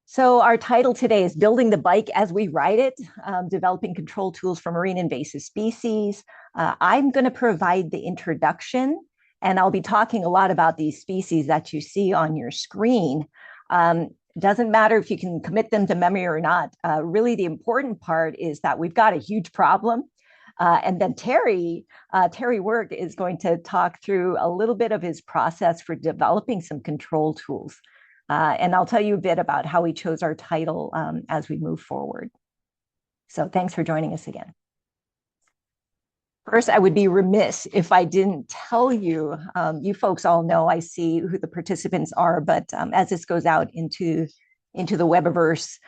So our title today is Building the Bike as We Ride It, Developing Control Tools for Marine Invasive Species. I'm going to provide the introduction, and I'll be talking a lot about these species that you see on your screen. Doesn't matter if you can commit them to memory or not. Really, the important part is that we've got a huge problem. And then Thierry Work is going to talk through a little bit of his process for developing some control tools. And I'll tell you a bit about how we chose our title as we move forward. So thanks for joining us again. First, I would be remiss if I didn't tell you, you folks all know, I see who the participants are, but as this goes out into the Webiverse,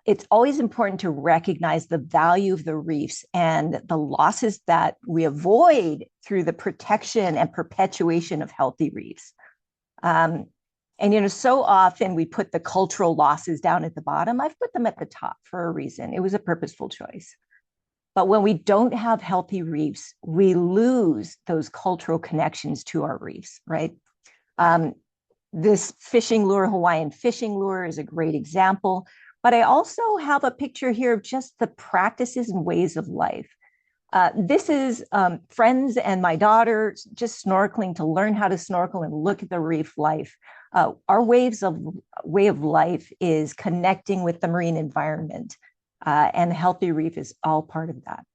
it's always important to recognize the value of the reefs and the losses that we avoid through the protection and perpetuation of healthy reefs. And, so often we put the cultural losses down at the bottom. I've put them at the top for a reason. It was a purposeful choice. But when we don't have healthy reefs, we lose those cultural connections to our reefs, right? This fishing lure, Hawaiian fishing lure, is a great example. But I also have a picture here of just the practices and ways of life. This is friends and my daughter just snorkeling to learn how to snorkel and look at the reef life. Our way of life is connecting with the marine environment, and healthy reef is all part of that.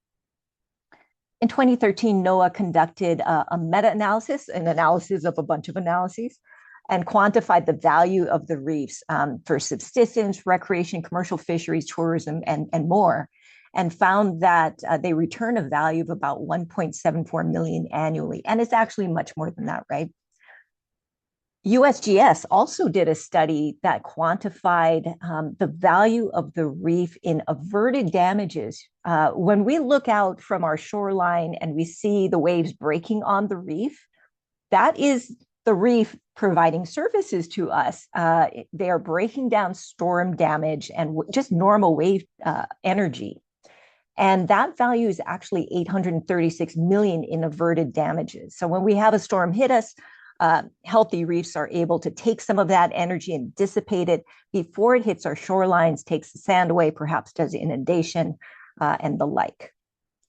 In 2013, NOAA conducted a meta-analysis, an analysis of a bunch of analyses, and quantified the value of the reefs for subsistence, recreation, commercial fisheries, tourism, and more, and found that they return a value of about 1.74 million annually. And it's actually much more than that, right? USGS also did a study that quantified the value of the reef in averted damages. When we look out from our shoreline and we see the waves breaking on the reef, that is the reef providing services to us. They are breaking down storm damage and just normal wave energy. And that value is actually 836 million in averted damages. So when we have a storm hit us, healthy reefs are able to take some of that energy and dissipate it before it hits our shorelines, takes the sand away, perhaps does inundation and the like.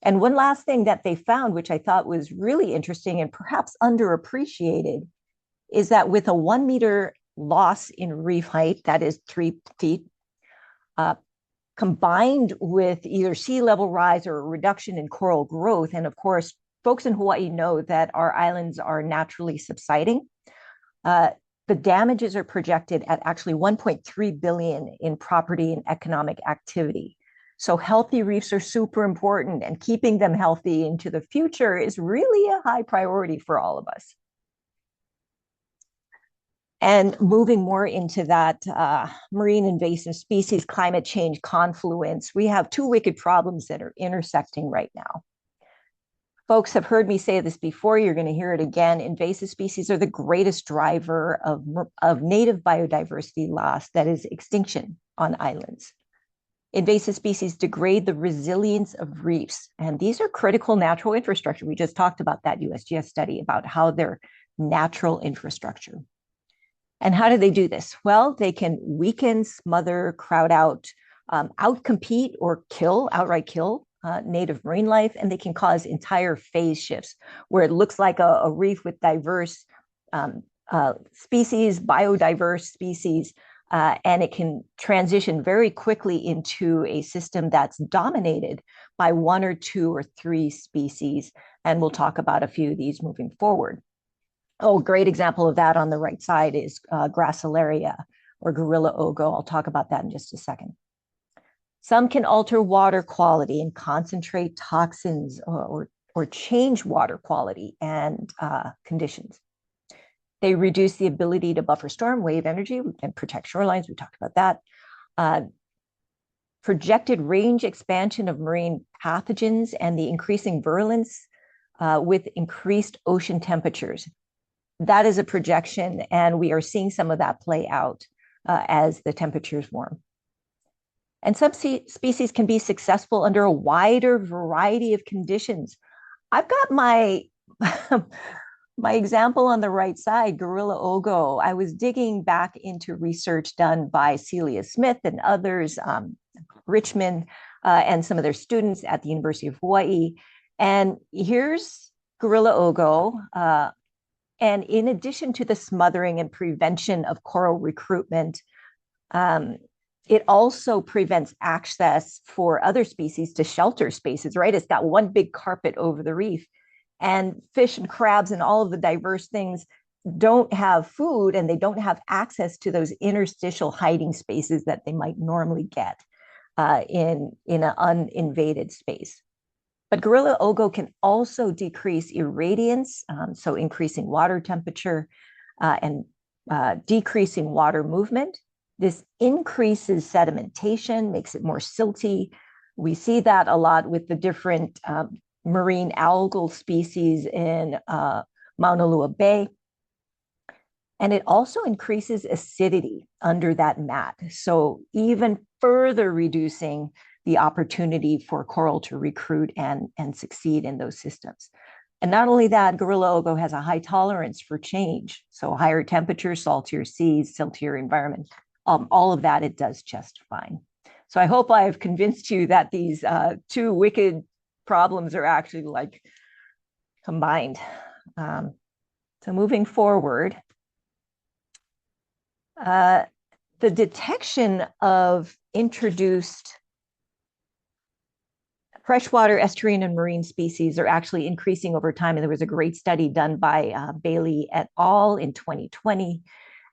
And one last thing that they found, which I thought was really interesting and perhaps underappreciated, is that with a 1 meter loss in reef height, that is 3 feet, combined with either sea level rise or a reduction in coral growth, and of course, folks in Hawaii know that our islands are naturally subsiding. The damages are projected at actually 1.3 billion in property and economic activity. So healthy reefs are super important, and keeping them healthy into the future is really a high priority for all of us. And moving more into that marine invasive species climate change confluence, we have two wicked problems that are intersecting right now. Folks have heard me say this before, you're going to hear it again. Invasive species are the greatest driver of native biodiversity loss, that is extinction on islands. Invasive species degrade the resilience of reefs, and these are critical natural infrastructure. We just talked about that USGS study about how they're natural infrastructure. And how do they do this? Well, they can weaken, smother, crowd out, outcompete or outright kill native marine life, and they can cause entire phase shifts where it looks like a reef with diverse species, biodiverse species, and it can transition very quickly into a system that's dominated by 1 or 2 or 3 species. And we'll talk about a few of these moving forward. Oh, great example of that on the right side is Gracilaria or gorilla ogo. I'll talk about that in just a second. Some can alter water quality and concentrate toxins or change water quality and conditions. They reduce the ability to buffer storm wave energy and protect shorelines. We talked about that. Projected range expansion of marine pathogens and the increasing virulence with increased ocean temperatures. That is a projection, and we are seeing some of that play out as the temperatures warm. And some species can be successful under a wider variety of conditions. I've got my my example on the right side, gorilla ogo, I was digging back into research done by Celia Smith and others, Richmond, and some of their students at the University of Hawaii. And here's gorilla ogo. And in addition to the smothering and prevention of coral recruitment, it also prevents access for other species to shelter spaces, right? It's got one big carpet over the reef. And fish and crabs and all of the diverse things don't have food, and they don't have access to those interstitial hiding spaces that they might normally get in an uninvaded space. But gorilla ogo can also decrease irradiance, so increasing water temperature and decreasing water movement. This increases sedimentation, makes it more silty. We see that a lot with the different marine algal species in Mauna Loa Bay. And it also increases acidity under that mat. So even further reducing the opportunity for coral to recruit and succeed in those systems. And not only that, gorilla ogo has a high tolerance for change. So higher temperatures, saltier seas, siltier environment, all of that, it does just fine. So I hope I've convinced you that these two wicked problems are actually like combined. So moving forward, the detection of introduced freshwater, estuarine, and marine species are actually increasing over time. And there was a great study done by Bailey et al. In 2020.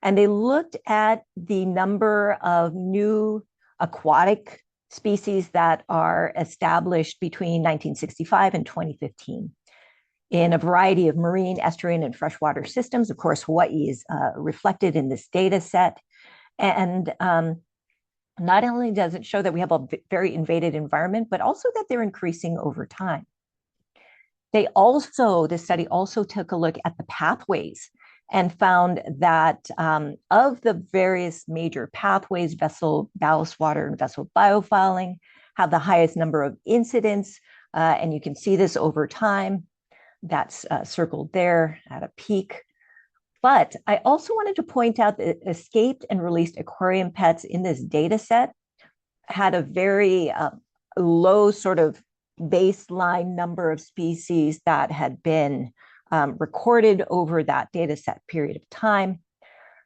And they looked at the number of new aquatic species that are established between 1965 and 2015 in a variety of marine, estuarine, and freshwater systems. Of course, Hawaii is reflected in this data set. And not only does it show that we have a very invaded environment, but also that they're increasing over time. This study also took a look at the pathways and found that of the various major pathways, vessel ballast water and vessel biofouling have the highest number of incidents. And you can see this over time. That's circled there at a peak. But I also wanted to point out that escaped and released aquarium pets in this data set had a very low sort of baseline number of species that had been recorded over that data set period of time.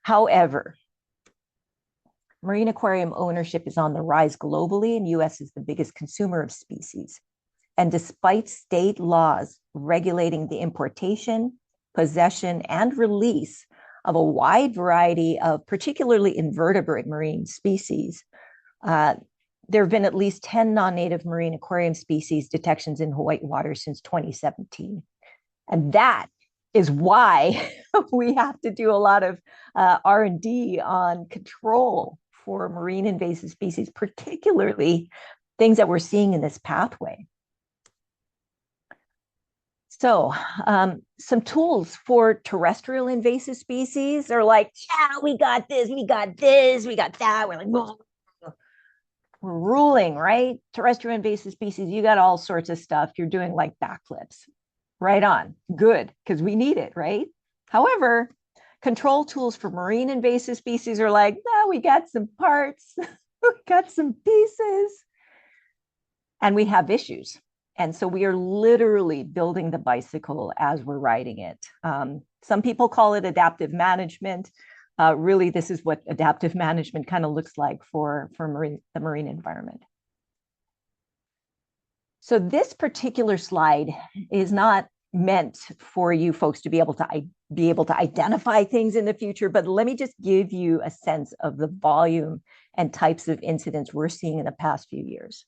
However, marine aquarium ownership is on the rise globally, and US is the biggest consumer of species. And despite state laws regulating the importation, possession, and release of a wide variety of particularly invertebrate marine species, there have been at least 10 non-native marine aquarium species detections in Hawaii waters since 2017. And that is why we have to do a lot of R&D on control for marine invasive species, particularly things that we're seeing in this pathway. So some tools for terrestrial invasive species are like, yeah, we got this, we got this, we got that. We're like, whoa. We're ruling, right? Terrestrial invasive species, you got all sorts of stuff. You're doing like backflips. Right on, good, because we need it, right? However, control tools for marine invasive species are like, no, we got some parts, we got some pieces, and we have issues. And so we are literally building the bicycle as we're riding it. Some people call it adaptive management. Really, this is what adaptive management kind of looks like for the marine environment. So this particular slide is not meant for you folks to be able to identify things in the future, but let me just give you a sense of the volume and types of incidents we're seeing in the past few years.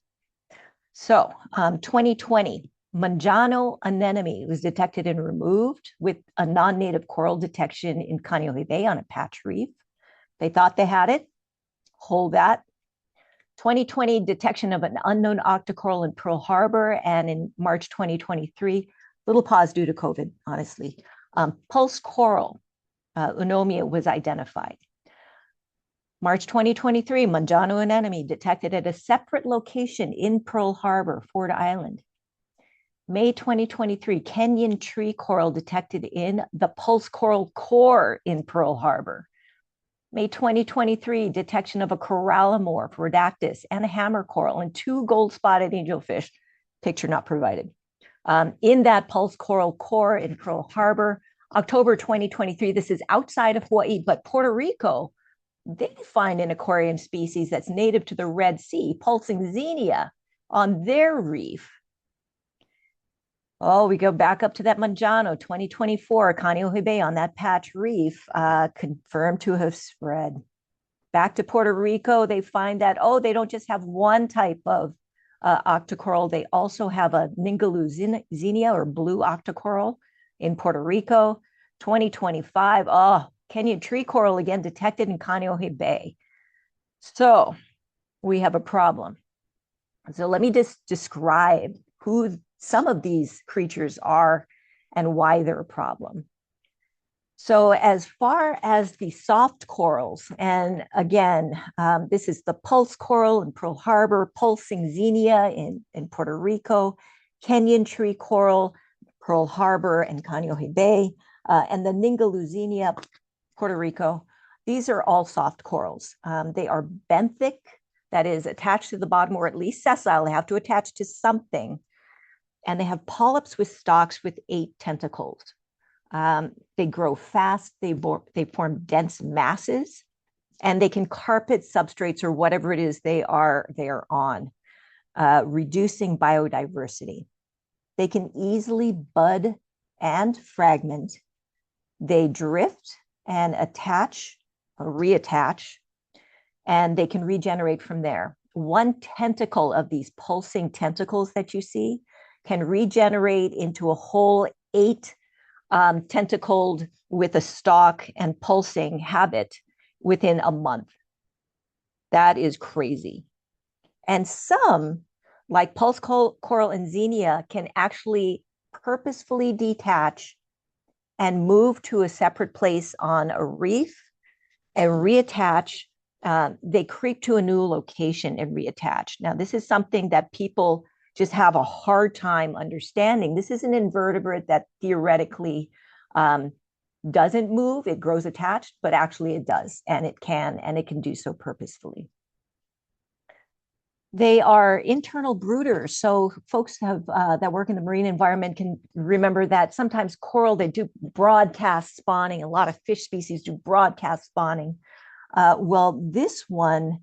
So 2020, Manjano anemone was detected and removed with a non-native coral detection in Kaneohe Bay on a patch reef. They thought they had it, hold that. 2020 detection of an unknown octocoral in Pearl Harbor, and in March 2023, little pause due to COVID, honestly. Pulse coral, Eunomia, was identified. March 2023, Manjano anemone detected at a separate location in Pearl Harbor, Ford Island. May 2023, Kenyan tree coral detected in the pulse coral core in Pearl Harbor. May 2023, detection of a corallimorph, rhodactis, and a hammer coral and 2 gold-spotted angelfish, picture not provided, in that pulse coral core in Pearl Harbor. October 2023, this is outside of Hawaii, but Puerto Rico, they find an aquarium species that's native to the Red Sea, pulsing xenia, on their reef. Oh, we go back up to that Manjano, 2024, Kaneohe Bay on that patch reef, confirmed to have spread. Back to Puerto Rico, they find that, oh, they don't just have one type of octocoral, they also have a Ningaloo xenia or blue octocoral in Puerto Rico. 2025, oh, Kenyan tree coral again detected in Kaneohe Bay. So we have a problem. So let me just describe who some of these creatures are and why they're a problem. So as far as the soft corals, and again, this is the pulse coral in Pearl Harbor, pulsing xenia in Puerto Rico, Kenyan tree coral, Pearl Harbor and Kaneohe Bay, and the Ningaloo xenia, Puerto Rico. These are all soft corals. They are benthic, that is attached to the bottom, or at least sessile. They have to attach to something. And they have polyps with stalks with 8 tentacles. They grow fast, they form dense masses, and they can carpet substrates or whatever it is they are on, reducing biodiversity. They can easily bud and fragment. They drift and attach or reattach, and they can regenerate from there. One tentacle of these pulsing tentacles that you see can regenerate into a whole 8 tentacled with a stalk and pulsing habit within a month. That is crazy. And some, like pulse coral and xenia, can actually purposefully detach and move to a separate place on a reef and reattach. They creep to a new location and reattach. Now, this is something that people just have a hard time understanding. This is an invertebrate that theoretically doesn't move. It grows attached, but actually it does, and it can do so purposefully. They are internal brooders. So folks that work in the marine environment can remember that sometimes coral, they do broadcast spawning. A lot of fish species do broadcast spawning. Well, this one,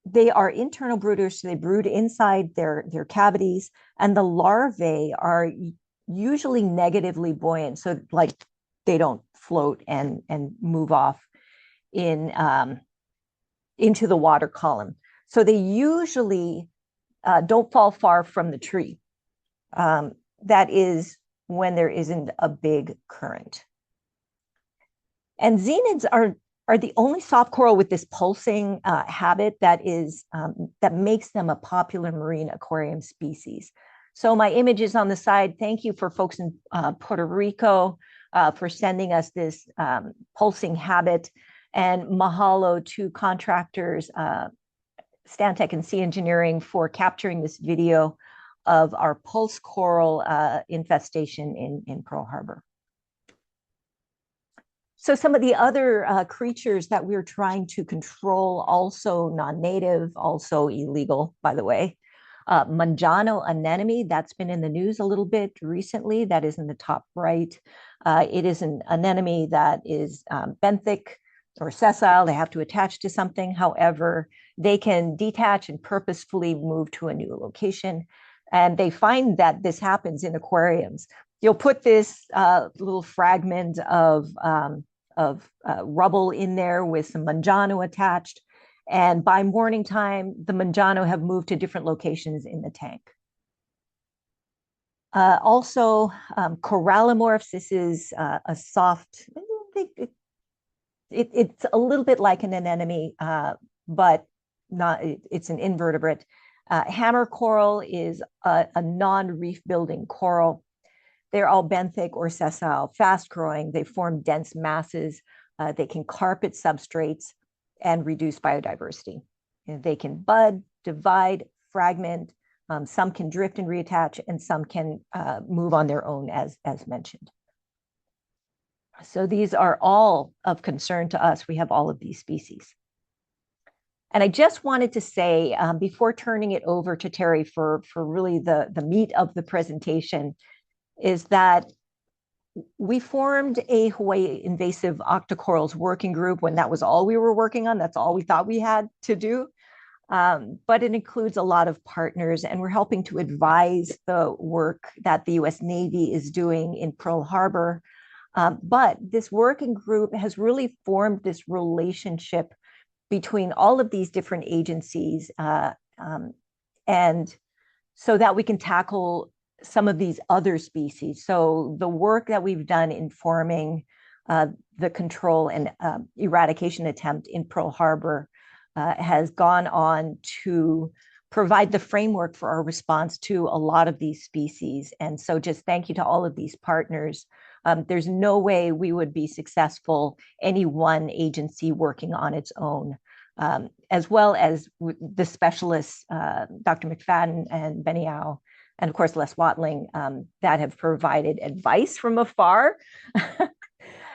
they are internal brooders, so they brood inside their cavities, and the larvae are usually negatively buoyant, so like they don't float and move off into the water column. So they usually don't fall far from the tree. That is when there isn't a big current. And xenids are the only soft coral with this pulsing habit that makes them a popular marine aquarium species. So my image is on the side. Thank you for folks in Puerto Rico for sending us this pulsing habit, and mahalo to contractors, Stantec and Sea Engineering, for capturing this video of our pulse coral infestation in Pearl Harbor. So some of the other creatures that we're trying to control, also non-native, also illegal, by the way. Manjano anemone, that's been in the news a little bit recently. That is in the top right. It is an anemone that is benthic or sessile. They have to attach to something. However, they can detach and purposefully move to a new location. And they find that this happens in aquariums. You'll put this little fragment of rubble in there with some manjano attached. And by morning time, the manjano have moved to different locations in the tank. Also, corallimorphs, this is a soft, it's a little bit like an anemone, but not, it's an invertebrate. Hammer coral is a non-reef building coral. They're all benthic or sessile, fast growing. They form dense masses. They can carpet substrates and reduce biodiversity. They can bud, divide, fragment, Some can drift and reattach, and some can move on their own, as mentioned. So these are all of concern to us. We have all of these species. And I just wanted to say, before turning it over to Thierry for really the meat of the presentation, is that we formed a Hawaii invasive octocorals working group when that was all we were working on. That's all we thought we had to do. But it includes a lot of partners, and we're helping to advise the work that the US Navy is doing in Pearl Harbor. But this working group has really formed this relationship between all of these different agencies, and so that we can tackle some of these other species. So the work that we've done in forming the control and eradication attempt in Pearl Harbor has gone on to provide the framework for our response to a lot of these species. And so just thank you to all of these partners. There's no way we would be successful, any one agency working on its own, as well as the specialists, Dr. McFadden and Beniao, and of course, Les Watling, that have provided advice from afar,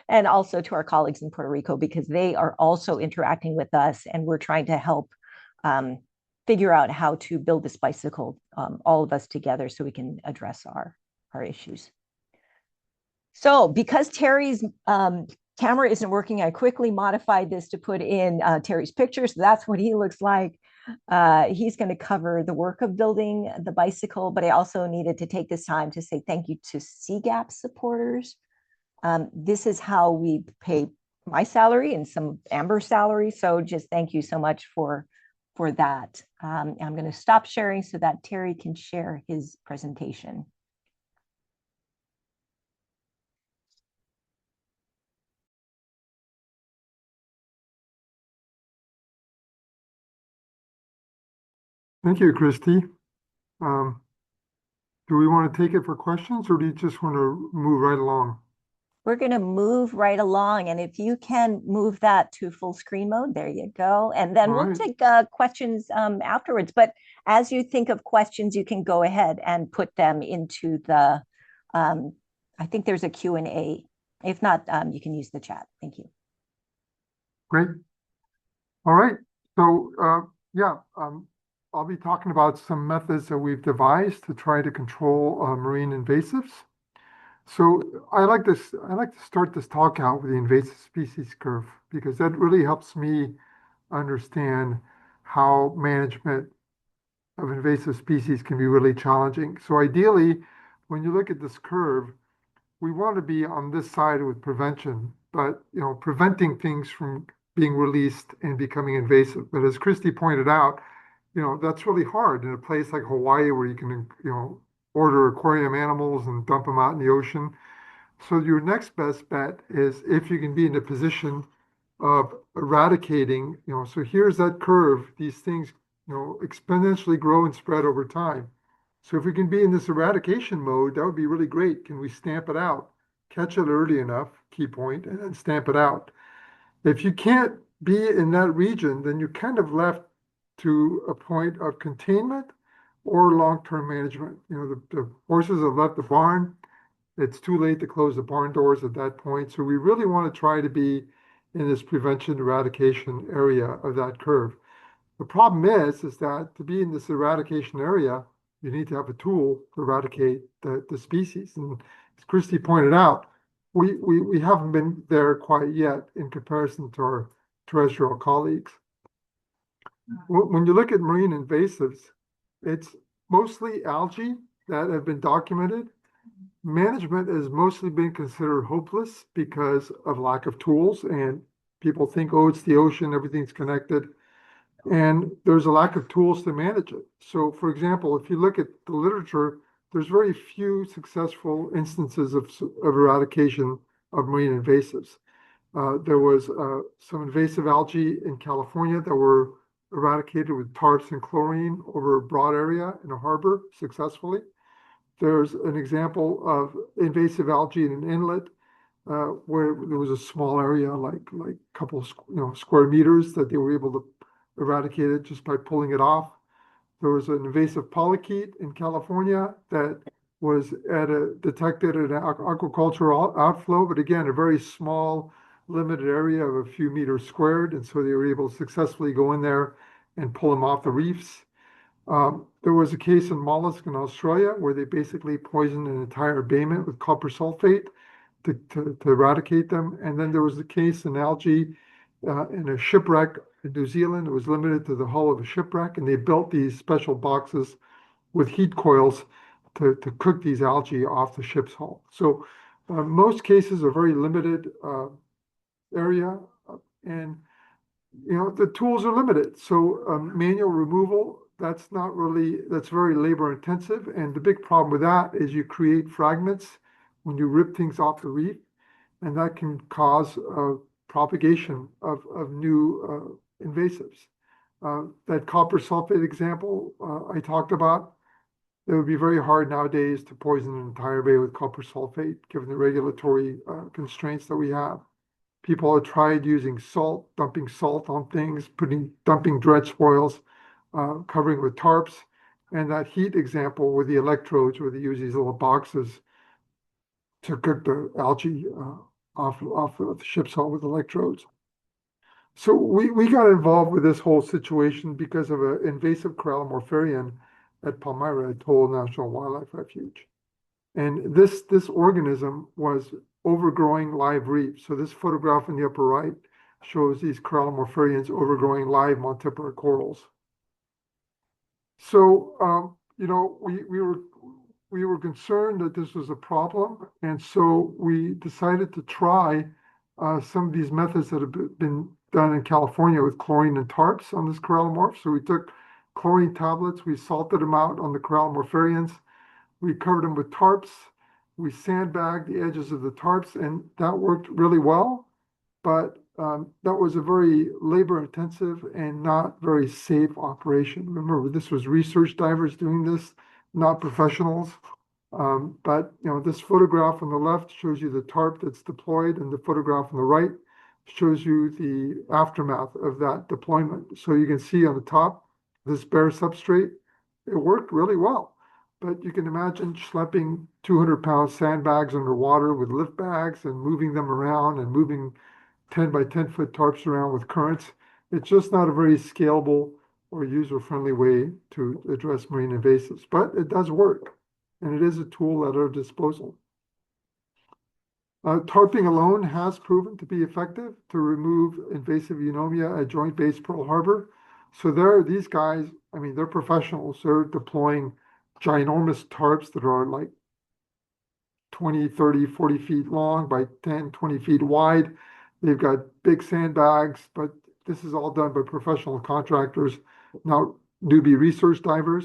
and also to our colleagues in Puerto Rico, because they are also interacting with us, and we're trying to help figure out how to build this bicycle, all of us together, so we can address our issues. So because Thierry's camera isn't working, I quickly modified this to put in Thierry's picture. So that's what he looks like. He's going to cover the work of building the bicycle, but I also needed to take this time to say thank you to CGAPS supporters. This is how we pay my salary and some Amber's salary. So just thank you so much for that. I'm going to stop sharing so that Thierry can share his presentation. Thank you, Christy. Do we want to take it for questions, or do you just want to move right along? We're going to move right along. And if you can move that to full screen mode, there you go. And then we'll take questions afterwards. But as you think of questions, you can go ahead and put them into the, I think there's a Q&A. If not, you can use the chat. Thank you. Great. All right. So, I'll be talking about some methods that we've devised to try to control marine invasives. So I like to start this talk out with the invasive species curve, because that really helps me understand how management of invasive species can be really challenging. So ideally, when you look at this curve, we want to be on this side with prevention, but preventing things from being released and becoming invasive. But as Christy pointed out, that's really hard in a place like Hawaii, where you can, order aquarium animals and dump them out in the ocean. So your next best bet is if you can be in a position of eradicating, so here's that curve, these things, exponentially grow and spread over time. So if we can be in this eradication mode, that would be really great. Can we stamp it out, catch it early enough, key point, and then stamp it out? If you can't be in that region, then you're kind of left to a point of containment or long-term management. The horses have left the barn. It's too late to close the barn doors at that point. So we really want to try to be in this prevention eradication area of that curve. The problem is that to be in this eradication area, you need to have a tool to eradicate the species. And as Christy pointed out, we haven't been there quite yet in comparison to our terrestrial colleagues. When you look at marine invasives, it's mostly algae that have been documented. Management has mostly been considered hopeless because of lack of tools, and people think, oh, it's the ocean, everything's connected. And there's a lack of tools to manage it. So, for example, if you look at the literature, there's very few successful instances of eradication of marine invasives. There was some invasive algae in California that were eradicated with tarps and chlorine over a broad area in a harbor successfully. There's an example of invasive algae in an inlet where there was a small area, like a couple of square meters, that they were able to eradicate it just by pulling it off. There was an invasive polychaete in California that was detected at an aquaculture outflow, but again, a very small, limited area of a few meters squared, and so they were able to successfully go in there and pull them off the reefs. There was a case in mollusk in Australia where they basically poisoned an entire bayment with copper sulfate to eradicate them. And then there was a case in algae in a shipwreck in New Zealand. It was limited to the hull of a shipwreck, and they built these special boxes with heat coils to cook these algae off the ship's hull. So most cases are very limited area, and the tools are limited. So manual removal, that's very labor intensive. And the big problem with that is you create fragments when you rip things off the reef, and that can cause propagation of new invasives. That copper sulfate example I talked about, it would be very hard nowadays to poison an entire bay with copper sulfate, given the regulatory constraints that we have. People have tried using salt, dumping salt on things, dumping dredge spoils, covering with tarps. And that heat example with the electrodes, where they use these little boxes to cook the algae off of the ship's hull with electrodes. So we got involved with this whole situation because of an invasive corallomorpharian at Palmyra Atoll National Wildlife Refuge. And this organism was overgrowing live reefs. So this photograph in the upper right shows these corallomorpharians overgrowing live Montipora corals. So we were concerned that this was a problem, and so we decided to try some of these methods that have been done in California with chlorine and tarps on this corallomorph. So we took chlorine tablets, we salted them out on the corallomorpharians, we covered them with tarps, we sandbagged the edges of the tarps, and that worked really well. But that was a very labor-intensive and not very safe operation. Remember, this was research divers doing this, not professionals. But this photograph on the left shows you the tarp that's deployed, and the photograph on the right shows you the aftermath of that deployment. So you can see on the top, this bare substrate, it worked really well. But you can imagine schlepping 200-pound sandbags underwater with lift bags and moving them around and moving 10 by 10 foot tarps around with currents. It's just not a very scalable or user-friendly way to address marine invasives, but it does work, and it is a tool at our disposal. Tarping alone has proven to be effective to remove invasive eunomia at Joint Base Pearl Harbor. So these guys, they're professionals. They're deploying ginormous tarps that are like 20, 30, 40 feet long by 10, 20 feet wide. They've got big sandbags, but this is all done by professional contractors, not newbie research divers.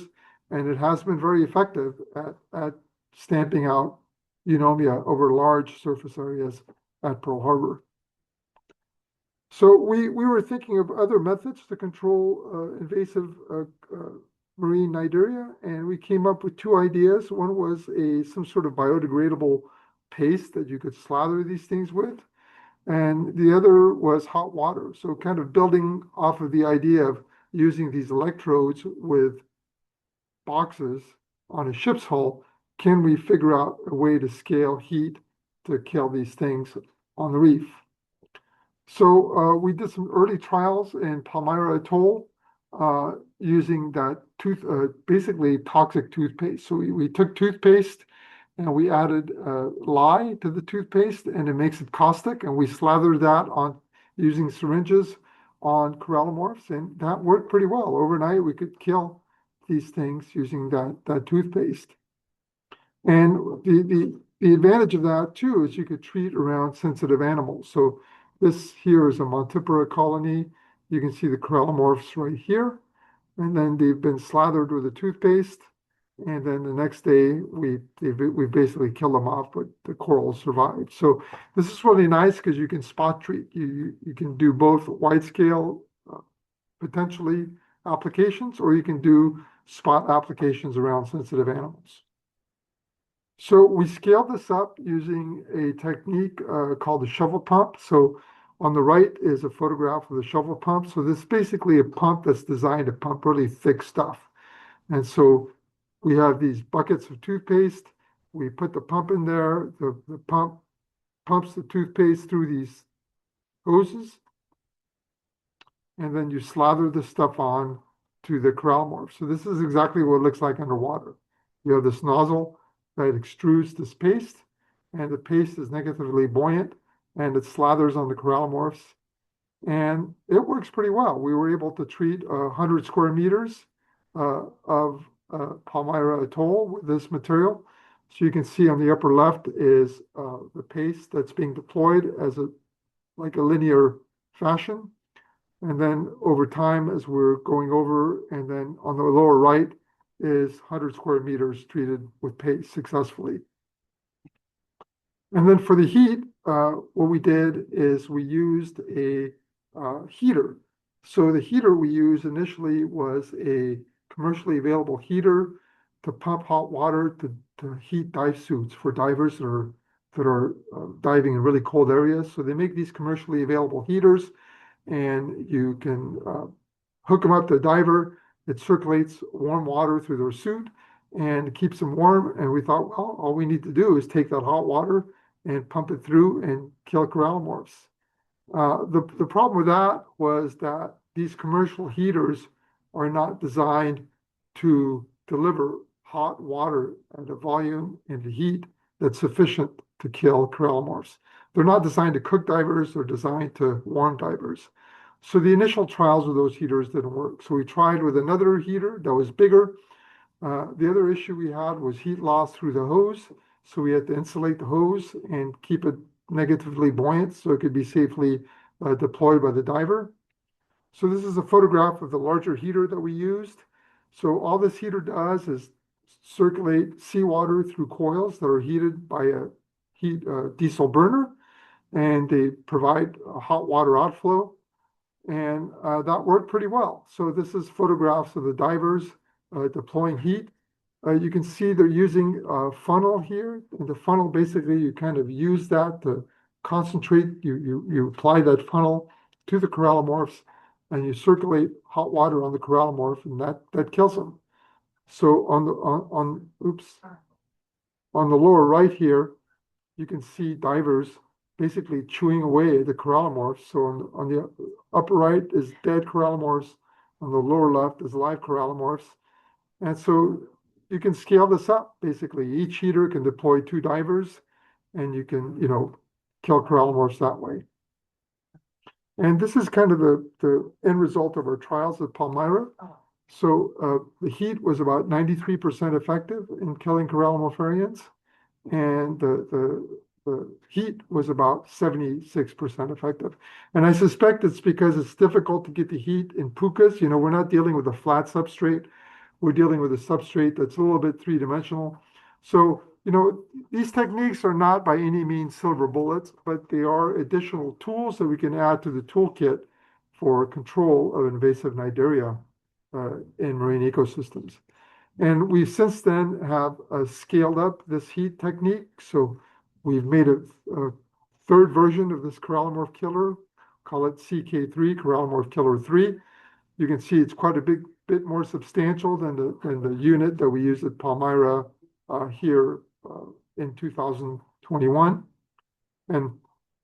And it has been very effective at stamping out eunomia over large surface areas at Pearl Harbor. So we were thinking of other methods to control invasive marine cnidaria, and we came up with two ideas. One was some sort of biodegradable paste that you could slather these things with, and the other was hot water. So kind of building off of the idea of using these electrodes with boxes on a ship's hull, can we figure out a way to scale heat to kill these things on the reef? So we did some early trials in Palmyra Atoll using that basically toxic toothpaste. So we took toothpaste and we added lye to the toothpaste, and it makes it caustic, and we slathered that on using syringes on corallomorphs, and that worked pretty well. Overnight, we could kill these things using that toothpaste. And the advantage of that too is you could treat around sensitive animals. So this here is a Montipora colony. You can see the corallomorphs right here, and then they've been slathered with a toothpaste. And then the next day, we basically kill them off, but the corals survived. So this is really nice because you can spot treat. You can do both wide scale potentially applications, or you can do spot applications around sensitive animals. So we scaled this up using a technique called the shovel pump. So on the right is a photograph of the shovel pump. So this is basically a pump that's designed to pump really thick stuff. And so we have these buckets of toothpaste. We put the pump in there. The pump pumps the toothpaste through these hoses. And then you slather the stuff on to the corral morph. So this is exactly what it looks like underwater. You have this nozzle that extrudes this paste, and the paste is negatively buoyant, and it slathers on the corral morphs. And it works pretty well. We were able to treat 100 square meters of Palmyra Atoll with this material. So you can see on the upper left is the paste that's being deployed as like a linear fashion. And then over time, as we're going over, and then on the lower right is 100 square meters treated with paste successfully. And then for the heat, what we did is we used a heater. So the heater we used initially was a commercially available heater to pump hot water to heat dive suits for divers that are diving in really cold areas. So they make these commercially available heaters, and you can hook them up to a diver. It circulates warm water through their suit and keeps them warm. And we thought, well, all we need to do is take that hot water and pump it through and kill corral morphs. The problem with that was that these commercial heaters are not designed to deliver hot water at a volume and a heat that's sufficient to kill corral morphs. They're not designed to cook divers, they're designed to warm divers. So the initial trials with those heaters didn't work. So we tried with another heater that was bigger. The other issue we had was heat loss through the hose. So we had to insulate the hose and keep it negatively buoyant so it could be safely deployed by the diver. So this is a photograph of the larger heater that we used. So all this heater does is circulate seawater through coils that are heated by a diesel burner, and they provide a hot water outflow. And that worked pretty well. So this is photographs of the divers deploying heat. You can see they're using a funnel here. And the funnel, basically, you kind of use that to concentrate. You apply that funnel to the corallimorphs, and you circulate hot water on the corallimorph, and that kills them. So on the lower right here, you can see divers basically chewing away at the corallimorphs. So on the upper right is dead corallimorphs. On the lower left is live corallimorphs. And so you can scale this up, basically. Each heater can deploy 2 divers, and you can, kill corallimorphs that way. And this is kind of the end result of our trials at Palmyra. So the heat was about 93% effective in killing corallimorpharians, and the heat was about 76% effective. And I suspect it's because it's difficult to get the heat in pukas. We're not dealing with a flat substrate. We're dealing with a substrate that's a little bit 3-dimensional. So, these techniques are not by any means silver bullets, but they are additional tools that we can add to the toolkit for control of invasive Cnidaria in marine ecosystems. And we since then have scaled up this heat technique. So we've made a third version of this corallimorph killer, call it CK3, corallimorph killer 3. You can see it's quite a bit more substantial than the unit that we used at Palmyra here in 2021. And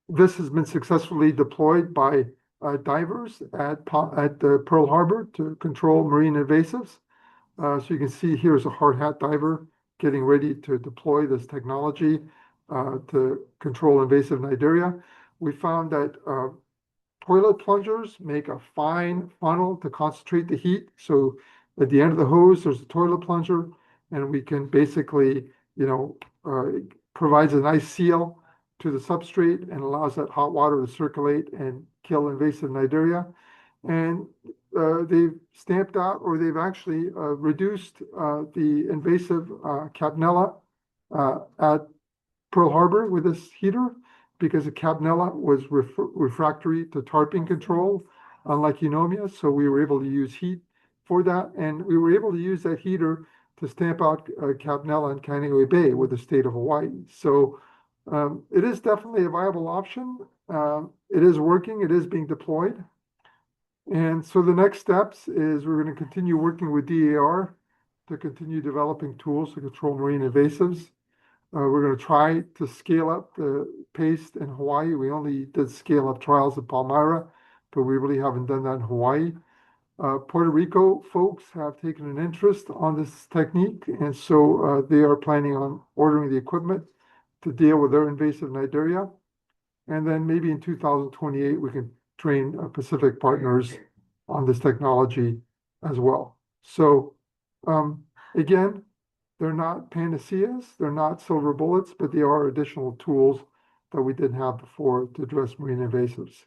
this has been successfully deployed by divers at Pearl Harbor to control marine invasives. So you can see here's a hard hat diver getting ready to deploy this technology to control invasive Cnidaria. We found that toilet plungers make a fine funnel to concentrate the heat. So at the end of the hose, there's a toilet plunger, and we can basically, provides a nice seal to the substrate and allows that hot water to circulate and kill invasive Cnidaria. And they've stamped out, or they've actually reduced the invasive Capnella at Pearl Harbor with this heater, because the Capnella was refractory to tarping control, unlike Eunomia. So we were able to use heat for that. And we were able to use that heater to stamp out Capnella in Kaneohe Bay with the state of Hawaii. So it is definitely a viable option. It is working. It is being deployed. And so the next steps is we're going to continue working with DAR to continue developing tools to control marine invasives. We're going to try to scale up the Pest in Hawaii. We only did scale up trials in Palmyra, but we really haven't done that in Hawaii. Puerto Rico folks have taken an interest on this technique, and so they are planning on ordering the equipment to deal with their invasive cnidaria. And then maybe in 2028, we can train Pacific partners on this technology as well. So again, they're not panaceas, they're not silver bullets, but they are additional tools that we didn't have before to address marine invasives.